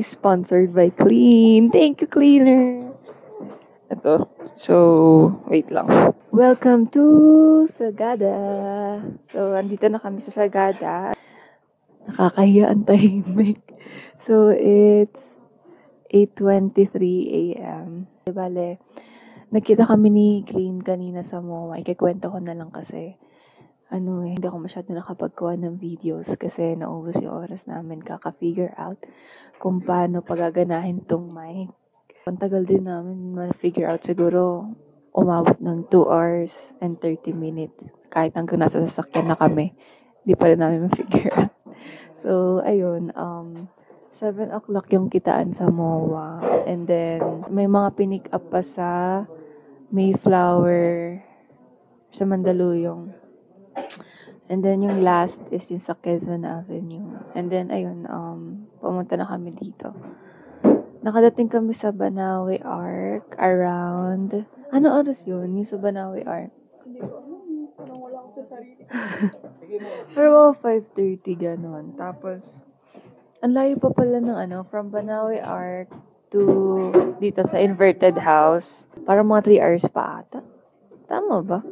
guys, sponsored by Clean. Thank you, Cleaner. Ito. So, wait lang. Welcome to Sagada. So, andito na kami sa Sagada. Nakakahiya ang tahimik. So, it's 8:23 a.m. Bale, nagkita kami ni Clean kanina sa MOA. Ikikwento ko na lang kasi hindi ako masyado nakapagkuha ng videos kasi naubos yung oras namin kaka-figure out kung paano pagaganahin tong mic. Ang tagal din namin ma-figure out, siguro umabot ng 2 hours and 30 minutes. Kahit hanggang nasa sasakyan na kami, di pa rin namin ma-figure out. So, ayun, 7 o'clock yung kitaan sa MOA. And then, may mga pinick up pa sa Mayflower, sa Mandaluyong. And then, yung last is yung sa Quezon Avenue. And then, ayun, pumunta na kami dito. Nakadating kami sa Banawe Arc around... Ano oras yun? Yung sa Banawe Arc? Hindi ko alam. Parang wala ako sa sarili. Pero 5:30 ganon. Tapos, ang layo pa pala ng from Banawe Arc to dito sa Inverted House. Parang mga 3 hours pa ata. Tama ba?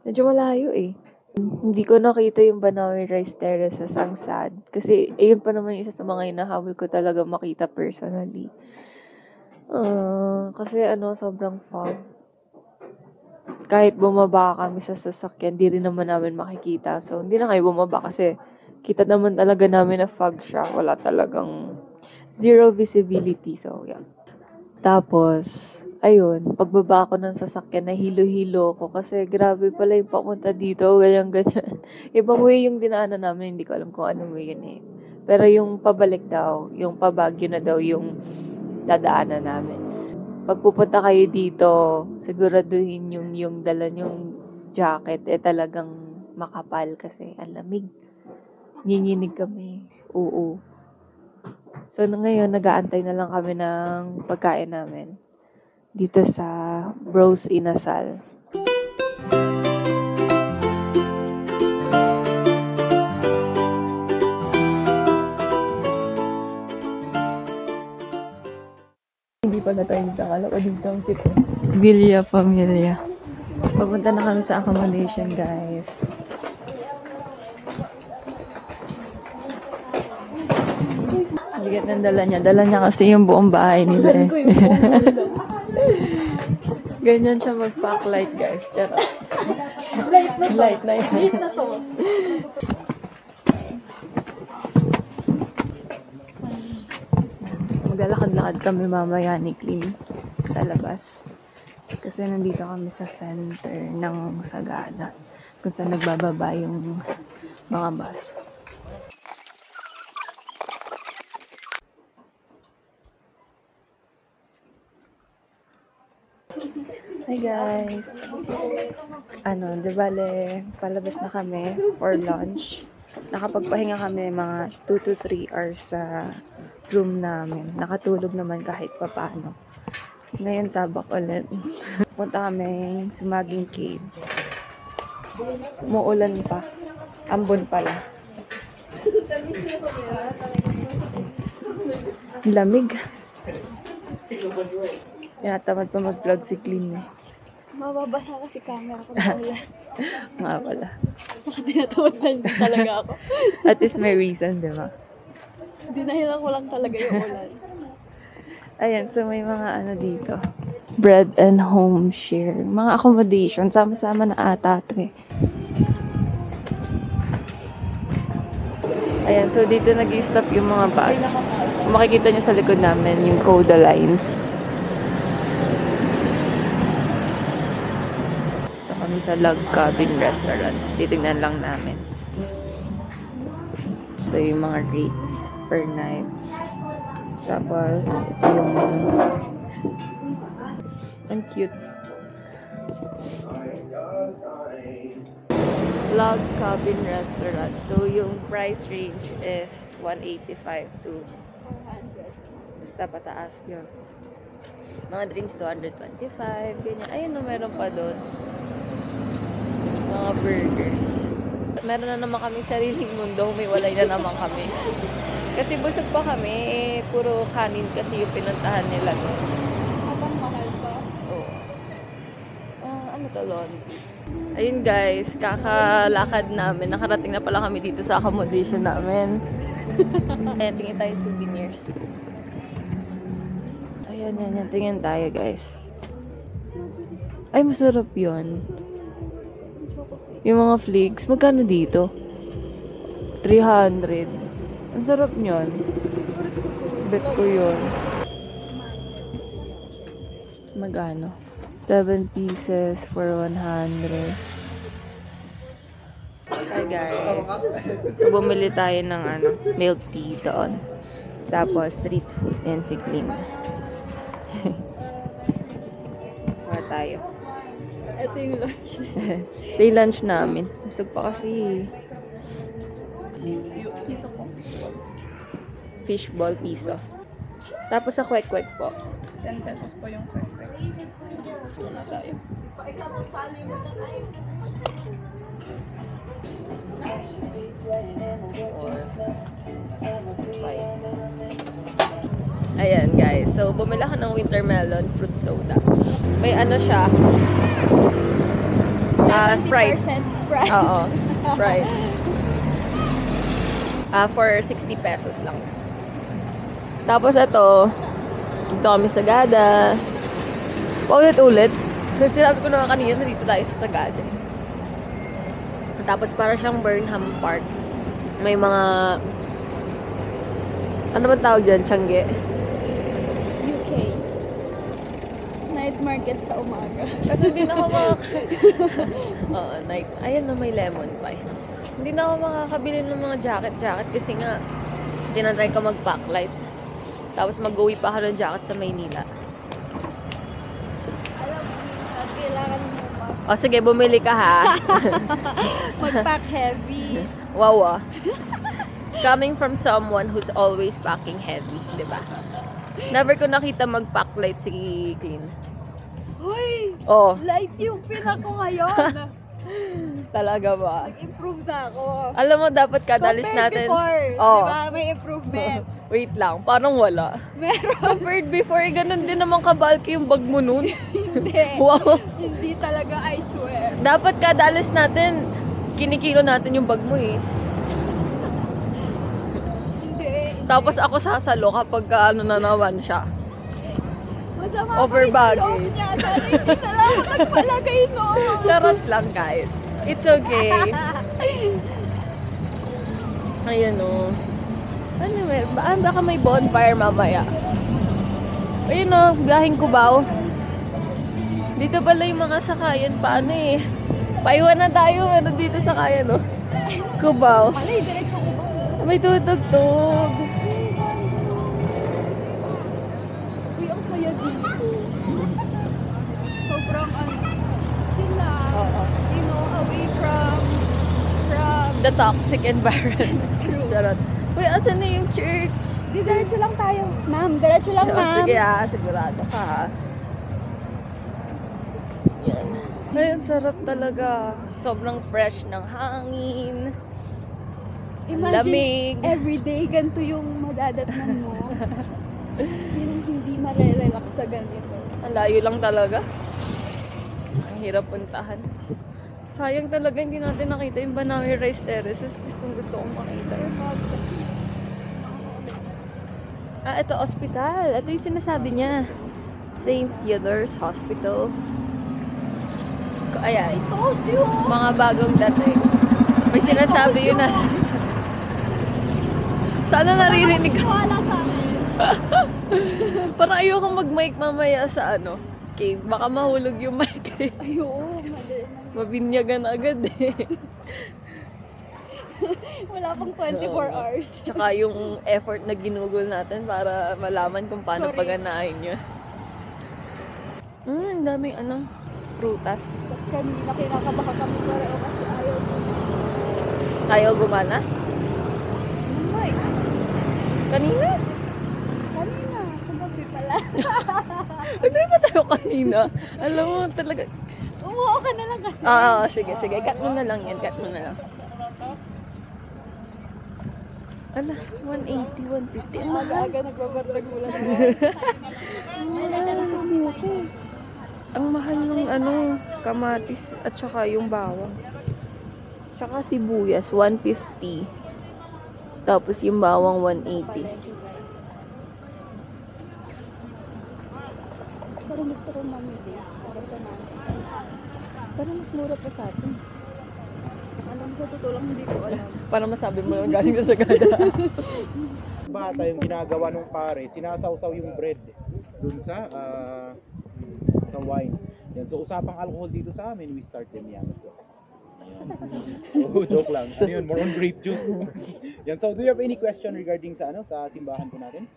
Medyo malayo eh. Hindi ko nakita yung Banawe Rice Terraces, ang sad. Kasi, ayun pa naman yung isa sa mga hinahabol ko talaga makita personally. Kasi sobrang fog. Kahit bumaba kami sa sasakyan, di rin naman namin makikita. So, hindi na kayo bumaba kasi kita naman talaga namin na fog siya. Wala talagang zero visibility. So, yeah. Tapos, ayun, pagbaba ko ng sasakyan, nahilo-hilo ko kasi grabe pala yung papunta dito, ganyan-ganyan. Ibang way yung dinaanan namin, hindi ko alam kung anong way yun eh. Pero yung pabalik daw, yung pabagyo na daw yung dadaanan namin. Pag pupunta kayo dito, siguraduhin yung dala yung jacket, talagang makapal kasi ang lamig. Nginginig kami. Oo. So, ngayon, nag-aantay na lang kami ng pagkain namin dito sa Bros Inasal. Hindi pala tayo dito. Akala ko dito ang tip. Villa Familia. Papunta na kami sa accommodation, guys. Bigat ng dala niya. Dala niya kasi yung buong bahay nila eh. Ganyan siya mag-pack light, guys. Charot. Light na to. Light na yan. Light na to. Maglalakad-lakad kami mamaya ni Clean sa labas. Kasi nandito kami sa center ng Sagada. Kung saan nagbababa yung mga bus. Hi guys! Di bale, palabas na kami for lunch. Nakapagpahinga kami mga 2 to 3 hours sa room namin. Nakatulog naman kahit papaano. Ngayon, sabak ulit. Punta kami Sumaging Cave. Muulan pa. Ambon pala. Lamig. Tinatamad pa mag-vlog si Clean eh. Mababasa kasi camera ko na ulan. Nga pala. Saka tinatawad lang din talaga ako. At least may reason, di ba? Dinahilan ko lang talaga yung ulan. Ayan, so may mga dito. Bread and home share. Mga accommodation. Sama-sama na ata ito eh. Ayan, so dito nag-i-stop yung mga bus. Kung makikita nyo sa likod namin, yung Coda Lines. Ito kami sa Log Cabin Restaurant. Titignan lang namin. Ito yung mga rates per night. Tapos, ito yung menu. Ang cute. Log Cabin Restaurant. So, yung price range is 185 to 400. Basta pataas yun. Mga drinks 225, ganyan. Ayun, meron pa doon. Mga burgers. Meron na naman kami sariling mundo. Humiwalay na naman kami. Kasi busog pa kami, puro kanin kasi yung pinuntahan nila. Habang mahal pa. Oo. Ano to, laundry? Ayun guys, kakalakad namin. Nakarating na pala kami dito sa accommodation namin. Ayan, tingin tayo souvenirs. Ayan, tingin tayo guys. Ay, masarap yun. Yung mga flakes, magkano dito? 300. Ang sarap nyon. Bet ko yun. Magano? 7 pieces for 100. Hi guys. So, bumili tayo ng milk tea doon. Tapos, street food. Yan si Clean. Mga tayo. Ito yung lunch. Day lunch namin. Busog pa kasi. Piso ko. Fishball piso. Tapos sa kwek-kwek po. 10 pesos po yung kwek-kwek. Wala tayo. Ayan guys. So, bumila ka ng winter melon fruit soda. May siya. Sprite. 70% Sprite. Oo. Sprite. For 60 pesos lang. Tapos ito, dito kami sa Sagada. Paulit-ulit. Kasi sinabi ko naman kanina, dito tayo sa Sagada. Tapos para siyang Burnham Park. May mga... Ano ba tawag dyan? Tiangge? UK. Night market sa umaga. Kasi hindi na ako Oo, night. Ayan na, may lemon pie. Hindi na ako makakabili ng mga jacket kasi nga tinatry ko mag-backlight. Tapos mag-uwi pa ako ng jacket sa Maynila. Alam mo, minsan, kailangan mo O sige, bumili ka ha. mag-pack heavy. Wow. Coming from someone who's always packing heavy, di ba? Never ko nakita mag-backlight si Clean. Hoy! Oh, Light yung pinak ko ngayon. talaga ba? Nag-improve na ako. Alam mo, dapat kadalis Compared natin. before, Oh. diba? May improvement. Wait lang, parang wala. Meron. Compared before, ganun din naman kabalki yung bag mo nun. Hindi. Wow. Hindi talaga, I swear. Dapat kadalis natin, kinikilo natin yung bag mo eh. Hindi. Tapos ako sasalo kapag na naman siya. Masama Over pa rin yung baggage. loob niya. Sana hindi talaga magpalagay noon. Charot lang guys. It's okay. Ayan o. Ano baka may bonfire mamaya. Ayun o, biyahing Cubao. Dito pala yung mga sakayan paano eh. Paiwan na tayo dito sakayan o. Cubao. Malay, diretso ko ba? May tutugtog. Uy, ang saya dito. Sobrang chill lang. Oo. You know, away from The toxic environment. True. Charot. Uy, asan na yung church? Di, diretso lang tayo. Ma'am, diretso lang, Oh, ma'am. sige sigurado ka ha. Yan. Ay, ang sarap talaga. Sobrang fresh ng hangin. Ang lamig. Imagine, everyday ganito yung madadatnan mo. Sinong hindi marerelax sa ganito? Ang layo lang talaga. Ang hirap puntahan. Sayang talaga hindi natin nakita yung Banawi Rice Terraces. Gusto kong makita. Ito hospital. Ito yung sinasabi niya. St. Theodore's Hospital. Ayan. I told you! Mga bagong dating. May sinasabi yun na. Sana naririnig ko. Wala sa akin. Parang ayoko mag-mic mamaya sa cave. Baka mahulog yung mic eh. Ayun, mali. Mabinyagan agad eh. Wala pang 24 hours. Tsaka yung effort na ginugol natin para malaman kung paano Sorry. paganahin nyo. Ang daming prutas. Tapos kanina kinakabahan kami pareho kasi ayaw ko. Ayaw gumana? Ay, Kanina? kanina. Kagabi pala. Hindi ba tayo kanina? Alam mo talaga. Umuo ka na lang kasi. Sige. Cut mo na lang yan. Cut mo na lang. Ala, 180, 150. Ang mahal. Aga-aga nagbabardagulan. Ang mahal ng kamatis at saka yung bawang. Tsaka sibuyas, 150. Tapos yung bawang, 180. Pero gusto ko mamili para sa nanay. Pero mas mura pa sa atin. Alam mo, sa totoo lang, hindi ko alam. Para masabi mo lang galing sa Sagada. Bata yung ginagawa nung pare, sinasawsaw yung bread dun sa wine. Yan. So usapang alcohol dito sa amin, we start them yan. Ayan. So joke lang. Ano yun? More on grape juice. Yan. So do you have any question regarding sa sa simbahan po natin?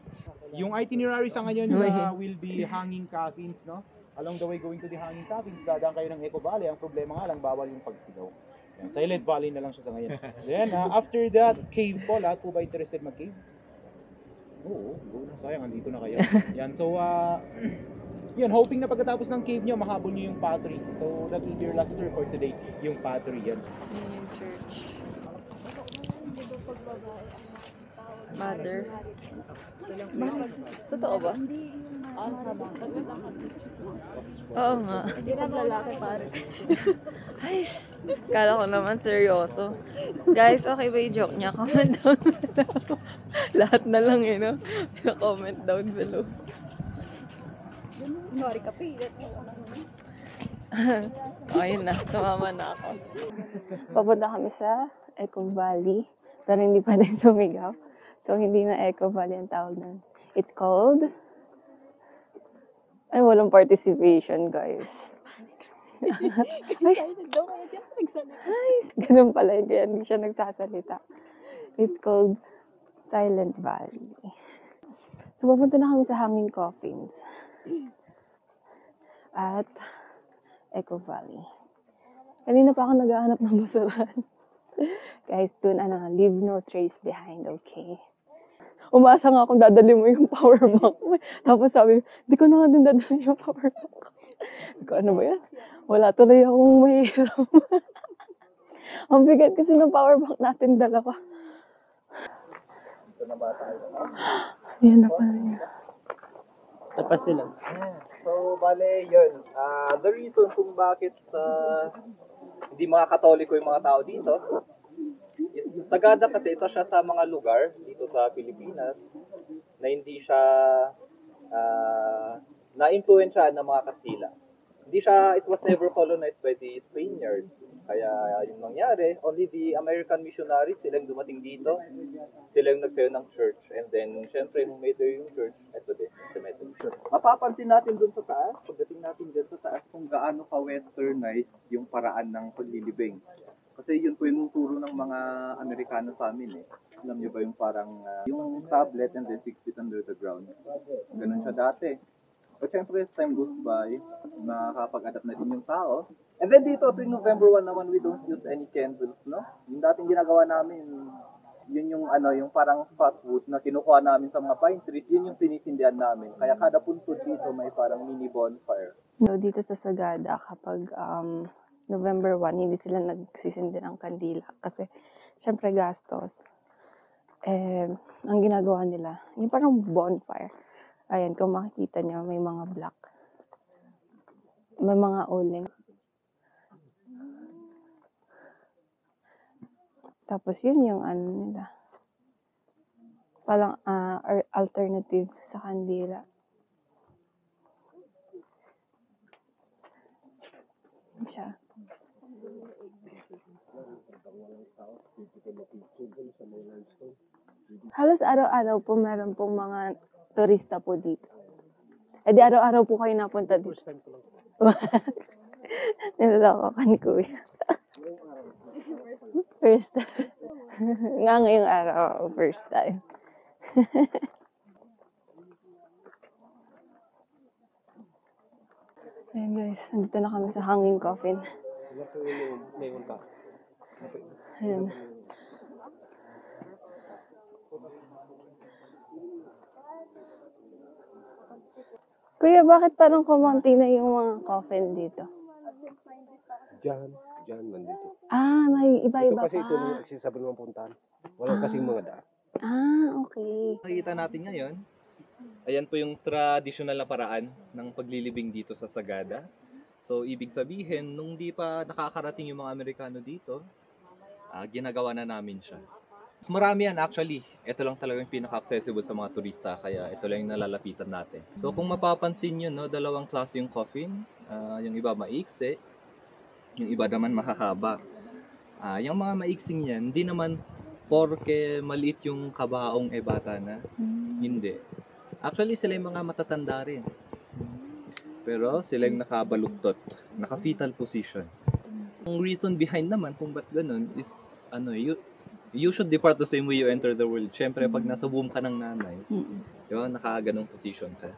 Yung itinerary sa ngayon will be hanging coffins, no? Along the way going to the hanging coffins, dadaan kayo ng Eco Valley. Ang problema nga lang, bawal yung pagsigaw. Yan. Silent Valley na lang siya sa ngayon. Then after that, cave po. Lahat po ba interested mag-cave? Oo, sayang, andito na kayo. Yan, so yun, hoping na pagkatapos ng cave nyo, mahabol nyo yung pottery. So that will be your last tour for today, yung pottery. Yan. Yan yung church. Mother. Totoo ba? Hindi yung Oo nga. Hindi pag lalaki pare. Ay, kala ko naman seryoso. Guys, okay ba yung joke niya? Comment down below. Lahat na lang no? Comment down below. Nori ka pa. Ayun na, tumama na ako. Papunta kami sa Eco Valley. Pero hindi pa din sumigaw. So, hindi na Eco Valley ang tawag nun. It's called... Ay, walang participation, guys. Ay, ganun pala yun. Kaya hindi siya nagsasalita. It's called Silent Valley. So, papunta na kami sa Hanging Coffins. At Eco Valley. Kanina pa ako naghahanap ng basuran. Guys, dun, leave no trace behind, okay? Umasa nga akong dadali mo yung power bank. Tapos sabi, di ko na nga din dadali yung power bank. Ano ba yan? Wala tuloy akong mahiram. Ang bigat kasi ng power bank natin dalawa. Yan na pala niya. Tapas sila. So, bale, yun. The reason kung bakit hindi mga Katoliko yung mga tao dito is Sagada kasi isa siya sa mga lugar dito sa Pilipinas na hindi siya na-influensyahan ng mga Kastila. Hindi siya, it was never colonized by the Spaniards. Kaya yung nangyari, only the American missionaries, silang dumating dito, silang nagtayo ng church. And then, syempre, nung may tayo yung church, ito din, sa Methodist Church. Mapapansin natin dun sa taas, pagdating natin dun sa taas, kung gaano ka-westernized yung paraan ng paglilibing. Kasi yun po yung turo ng mga Amerikano sa amin eh. Alam niyo ba yung parang, yung tablet and then 6 feet under the ground. Ganun siya dati. But syempre, as time goes by, nakakapag-adapt na din yung tao. And then dito, tuwing November 1 naman, we don't use any candles, no? Yung dating ginagawa namin, yun yung yung parang fat wood na kinukuha namin sa mga pine trees, yun yung sinisindihan namin. Kaya kada puntod dito may parang mini bonfire. No, dito sa Sagada, kapag November 1, hindi sila nagsisindi ng kandila. Kasi, syempre gastos. Ang ginagawa nila, yung parang bonfire. Ayan, kung makikita nyo, may mga black. May mga uling. Tapos yun yung nila. Parang alternative sa kandila. Siya. Halos araw-araw po meron pong mga turista po dito. Eh di araw-araw po kayo napunta dito. First time ko lang. Nilalawakan kuya. First time. Nga ngayong araw, first time. Ayan guys, nandito na kami sa hanging coffin. Ayan. Kuya, bakit parang kumonti na yung mga coffin dito? Diyan nandito. May iba-iba Ito kasi pa. ito yung accessible ng puntahan. Walang kasing mga daan. Okay. Nakikita natin ngayon, ayan po yung traditional na paraan ng paglilibing dito sa Sagada. So, ibig sabihin, nung di pa nakakarating yung mga Amerikano dito, ginagawa na namin siya. Mas marami yan actually. Ito lang talaga yung pinaka-accessible sa mga turista, kaya ito lang yung nalalapitan natin. So, kung mapapansin nyo, no, dalawang klase yung coffin. Yung iba maiksi, yung iba naman mahahaba. Yung mga maiksing yan, hindi naman porke maliit yung kabaong bata na. Hindi. Actually, sila yung mga matatanda rin. Pero sila yung nakabaluktot, naka-fetal position. Ang reason behind naman kung ba't ganun is, you should depart the same way you enter the world. Siyempre, pag nasa womb ka ng nanay, diba, naka-ganong position ka.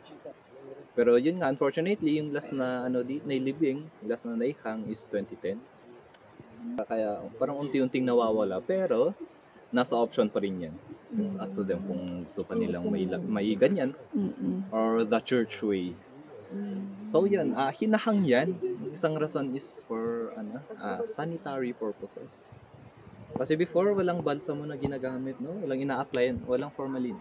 Pero yun nga, unfortunately, yung last na nailibing, last na naihang is 2010. Kaya parang unti-unting nawawala, pero nasa option pa rin yan. It's up to them kung gusto pa nilang may ganyan or the church way. So yun, hinahang yan. Isang rason is for sanitary purposes. Kasi before, walang balsamo na ginagamit, no? Walang ina-applyan, walang formalin.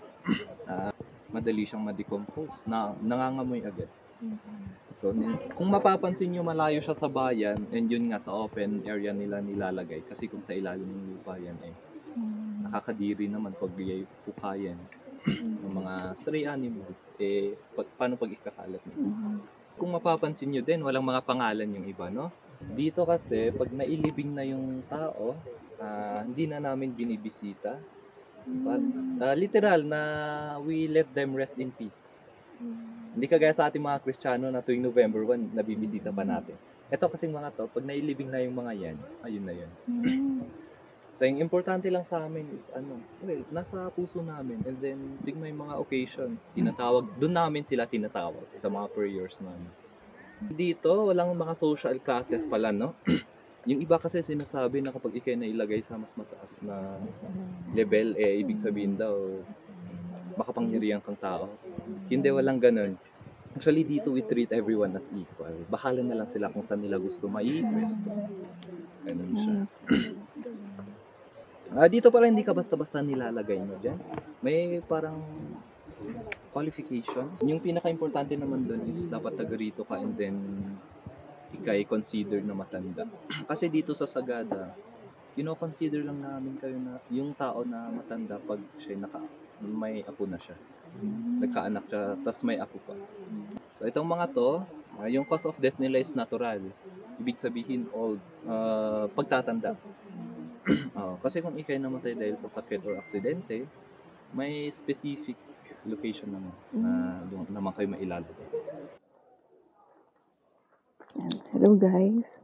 Madali siyang ma-decompose, nangangamoy agad. So, kung mapapansin nyo, malayo siya sa bayan, and yun nga sa open area nila nilalagay. Kasi kung sa ilalim ng lupa yan, nakakadiri naman pag pukayan ng mga stray animals, paano pag ikakalat nila? Kung mapapansin nyo din, walang mga pangalan yung iba, no? Dito kasi, pag nailibing na yung tao, hindi na namin binibisita. But, literal na we let them rest in peace. Hindi kagaya sa ating mga Kristiyano na tuwing November 1, nabibisita pa natin. Ito kasing mga to, pag nailibing na yung mga yan, ayun na yun. So, yung importante lang sa amin is nasa puso namin. And then, tuwing may mga occasions, doon namin sila tinatawag sa mga prayers namin. Dito, walang mga social classes pala, no? Yung iba kasi sinasabi na kapag ikay nailagay sa mas mataas na level, ibig sabihin daw, makapangyarihan kang tao. Hindi, walang ganun. Actually, dito we treat everyone as equal. Bahala na lang sila kung saan nila gusto mai-pwesto. Ganun siya. Dito pala hindi ka basta-basta nilalagay mo dyan. May parang qualifications. Yung pinaka-importante naman doon is dapat taga rito ka and then ikay consider na matanda. Kasi dito sa Sagada, kino-consider lang namin kayo na yung tao na matanda pag siya may apo na siya. Nagkaanak siya, tas may apo pa. So itong mga to, yung cause of death nila is natural. Ibig sabihin old, pagtatanda. Kasi kung ikay namatay dahil sa sakit or aksidente, may specific location naman na doon naman kayo mailalagay. Hello guys.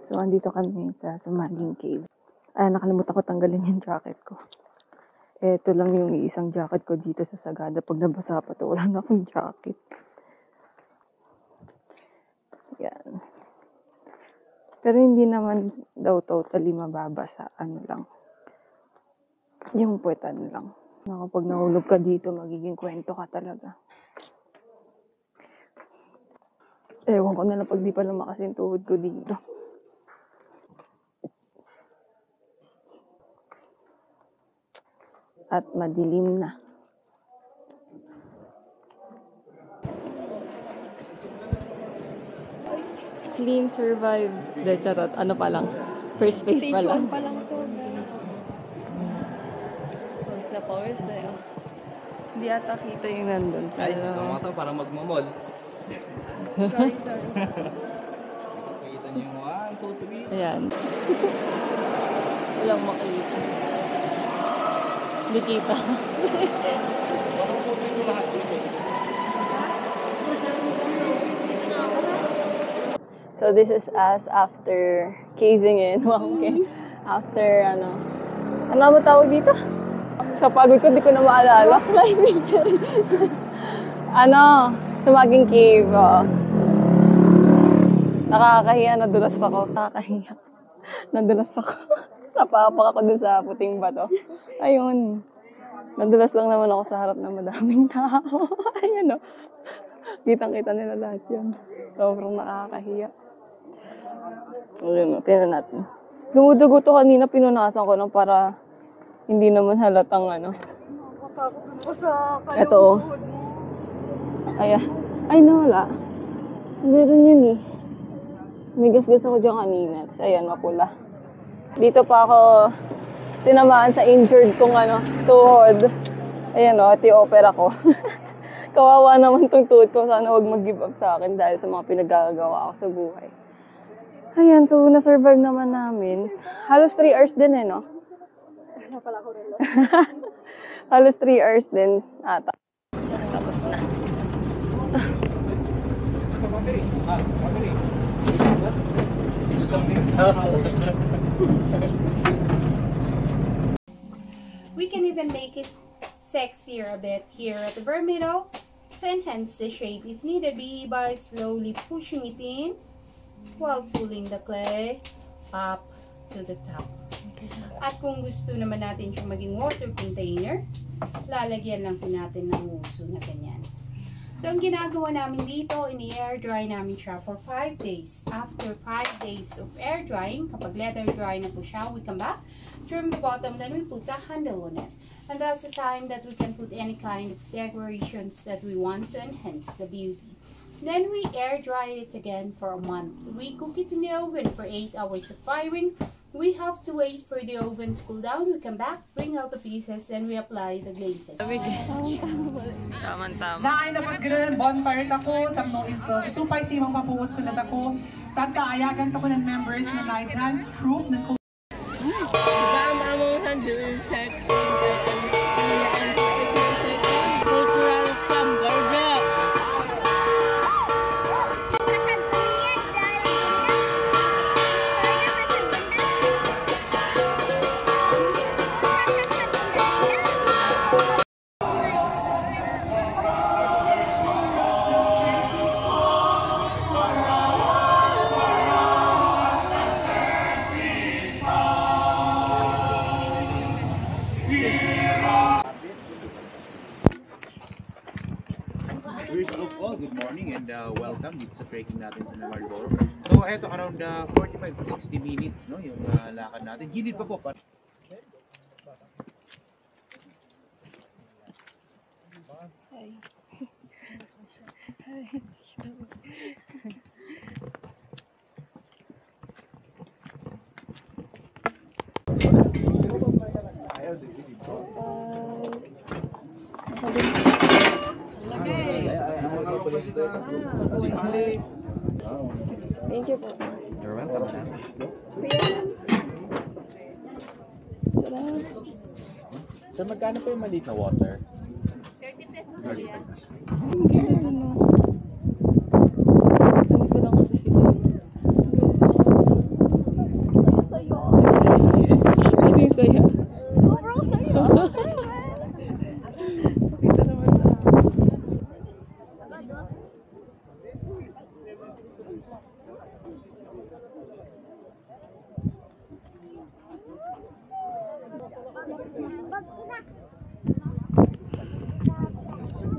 So, andito kami sa Sumaging Cave. Nakalimutan ko tanggalin yung jacket ko. Ito lang yung isang jacket ko dito sa Sagada. Pag nabasa pa to, wala na akong jacket. Yan. Pero hindi naman daw totally mababasa. Lang. Yung puwetan lang. Kapag nahulog ka dito, magiging kwento ka talaga. Ewan ko na lang pag di pa lumakas yung tuhod ko dito. At madilim na. Clean survive. De, charot. Ano pa lang? First phase pa lang. Stage 1 pa lang to. Pause na pause eh. Hindi ata kita yung nandun. Ay, tama to para magmamall. Sorry. Nakita niyo yung 1, 2, 3. Ayan. Walang makita. Hindi kita. So this is us after caving in. Wow, okay. After ano mo tawag dito? Sa pagod ko, di ko na maalala. Sumaging cave. Nakakahiya, nadulas ako. Nadulas ako. Napapak ako dun sa puting bato. Ayun. Nadulas lang naman ako sa harap ng madaming tao. Ayun o. Kitang-kita nila lahat yun. Sobrang nakakahiya. Ayun o, tingnan natin. Dumudugo to kanina, pinunasan ko lang para hindi naman halatang Nakakapagod po sa kalungkod. Ito. Ayan. Ay, nawala. Meron yun eh. May gasgas ako dyan kanina. Tapos ayan, mapula. Dito pa ako tinamaan sa injured kong tuhod. Ayan o, ti-opera ko. Kawawa naman tong tuhod ko. Sana wag mag-give up sa akin dahil sa mga pinagagawa ko sa buhay. Ayan, so na-survive naman namin. Halos 3 hours din no? Halos 3 hours din ata. Tapos na. We can even make it sexier a bit here at the bare middle to enhance the shape if needed be by slowly pushing it in while pulling the clay up to the top. At kung gusto naman natin siyang maging water container, lalagyan lang po natin ng uso na ganyan. So, ang ginagawa namin dito, ini-air dry namin siya for 5 days. After 5 days of air drying, kapag leather dry na po siya, we come back, trim the bottom, then we put a handle on it. And that's the time that we can put any kind of decorations that we want to enhance the beauty. Then we air dry it again for a month. We cook it in the oven for 8 hours of firing. We have to wait for the oven to cool down. We come back, bring out the pieces, and we apply the glazes. Tama-tama. Naay na pas gano'n, bonfire tako, tamno isupay si mga papuwas ko na tako. Tata, ayagan tako ng members na live dance troupe ng First of all, good morning and welcome dito sa trekking natin sa Marlboro. So, eto around 45 to 60 minutes, no, yung lakad natin. Gilid pa po. Thank you po. You're welcome. Salamat. So, magkano po yung maliit na water? 30 pesos ulit. Ang ganda dun Nandito lang kasi sila. Sayo-sayo. Ano yung saya? Sobrang sayo. Nakita naman na.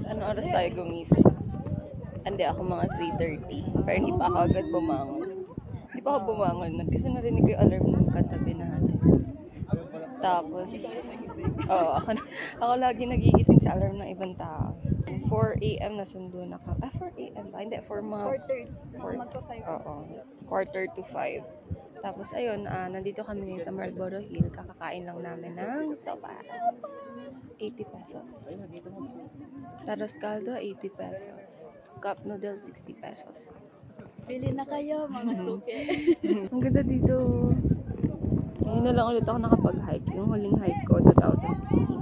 Ano oras tayo gumising? Hindi ako mga 3:30. Pero hindi pa ako agad bumangon. Hindi pa ako bumangon. Kasi narinig ko yung alarm ng katabi natin. Tapos, ako lagi nagigising sa alarm ng ibang tao. 4 AM na sundo na ka. 4 AM ba? Hindi, 4 mga... 4:30. Oo. 4:45. Tapos, ayun, nandito kami ngayon sa Marlboro Hill. Kakakain lang namin ng sopas. 80 pesos. Taros caldo, 80 pesos. Cup noodle, 60 pesos. Pili na kayo, mga suki. Ang ganda dito. Ngayon na lang ulit ako nakapag-hike. Yung huling hike ko, 2016.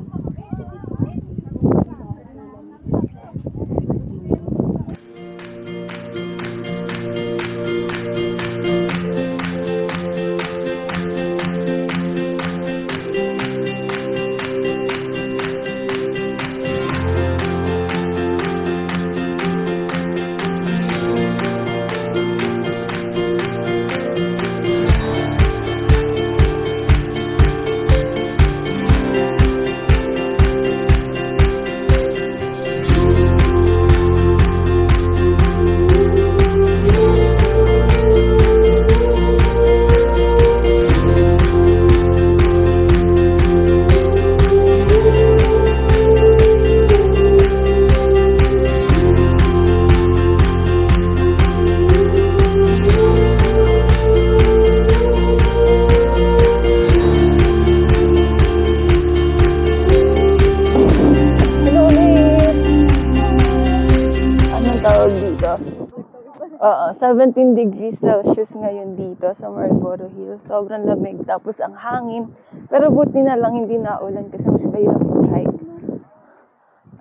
Oo, 17 degrees Celsius ngayon dito sa Marlboro Hill. Sobrang lamig. Tapos ang hangin. Pero buti na lang hindi naulan kasi mas mahirap mag-hike.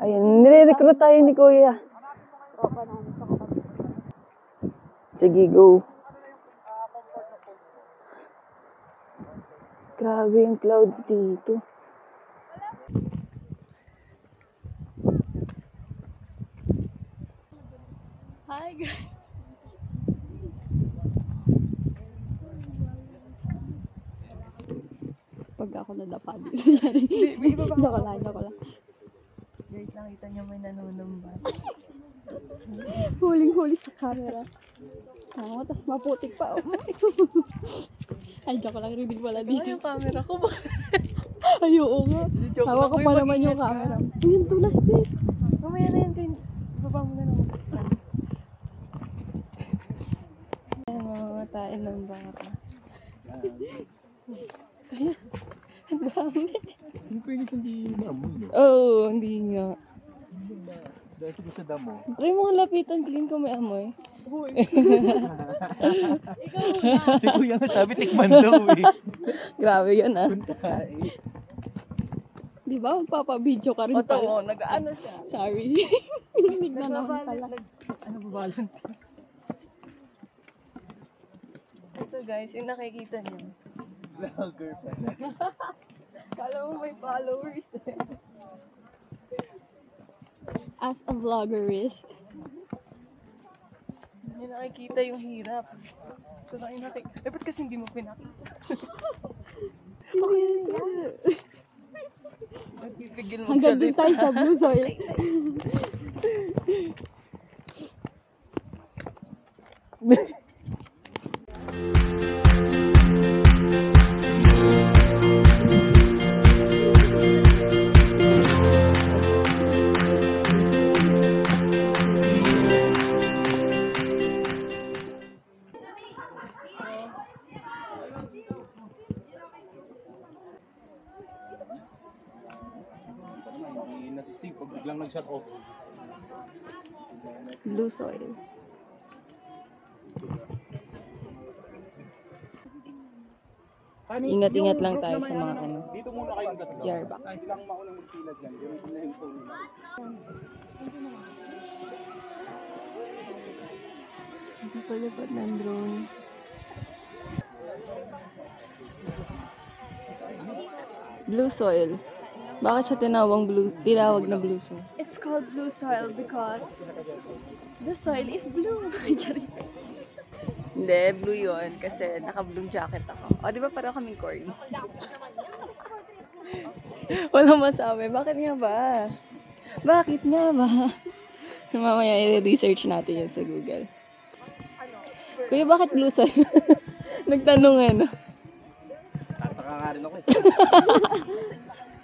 Ayun, nire-recruit tayo ni Kuya. Sige, go. Grabe yung clouds dito. Hi guys! Pag ako nadapa dito. Joke lang. Guys, nakita niyo may nanunumbat. Huling-huli sa camera. Tapos maputik pa. Ay, joke lang. Reading pala Ano dito. yung camera ko ba? Ay, oo nga. Joke Hawak ko lang. pa Uy, naman yung mag-ingat ka. camera. Uy, yung tulas din. Mamaya na yun din. Baba mo na naman. Ayan, mamamatay ng baka. Ang dami. Hindi pwede hindi naamoy, no? Oo, hindi nga. Dahil siguro sa damo. Try mo nga lapitan, clean ko may amoy. Si Kuya nga sabi, tikman daw eh. Grabe yun ah. Di ba? Magpapabidyo ka rin O to, pala. nag-ano siya. Sorry. Pininig na naman pala. Ano ba balon? Ito guys, yung nakikita niyo. Vlogger pa. Kala mo may followers eh. As a vloggerist. Hindi niyo nakikita yung hirap. Ito na yung nakikita. Eh, ba't kasi hindi mo pinakita? Pipigil mo Hanggang din tayo sa blue soil. Hindi nasisig pag biglang nag-shut off. Blue soil. Ingat-ingat lang tayo sa mga ano. Dito muna kayong tatlo. Jarback. Ay, silang maunang magpila dyan. Gamitin na yung phone nila. Hindi palipad ng drone. Blue soil. Bakit siya tinawag na blue soil? It's called blue soil because the soil is blue. Hindi, blue yun. Kasi naka-blue jacket ako. O, di ba parang kaming corny? Walang masabi. Bakit nga ba? Bakit nga ba? Mamaya i-research natin yun sa Google. Kuya, bakit blue soil? Nagtanong ano. Tataka nga rin ako eh.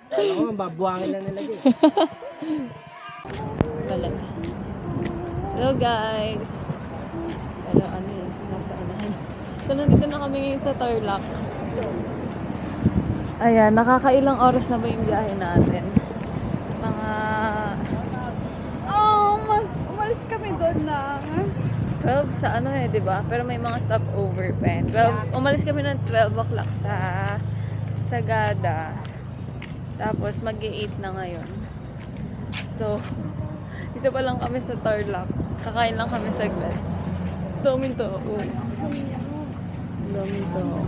Kala ko, babuhangin lang nilagay. Wala. Hello guys! Ano eh, nasa unahan. So, nandito na kami ngayon sa Tarlac. Ayan, nakakailang oras na ba yung biyahe natin? Mga... Umalis kami doon ng 12 sa ano eh, di ba? Pero may mga stopover pa eh. 12, umalis kami ng 12 o'clock sa Sagada. Tapos mag-8 na ngayon. So, dito pa lang kami sa Tarlac. Kakain lang kami saglit. Daming tao. Daming tao.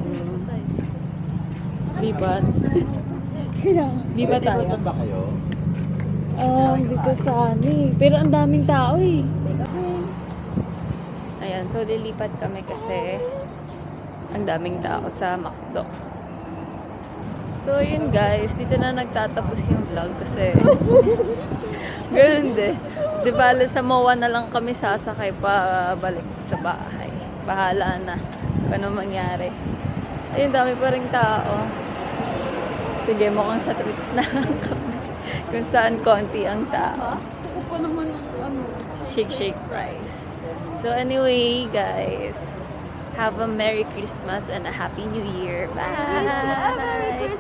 Lipat. Lipat tayo. Saan ba kayo? Dito sa ani. Pero ang daming tao eh. Ayan, so lilipat kami kasi ang daming tao sa McDo. So yun guys, dito na nagtatapos yung vlog kasi ganun din. Di bale sa MOA na lang kami sasakay pa balik sa bahay. Bahala na kung ano mangyari. Ayun, dami pa rin tao. Sige, mukhang sa trips na lang kami. Kung saan konti ang tao. Ako pa naman ang Shake fries. So anyway, guys, have a Merry Christmas and a Happy New Year. Bye!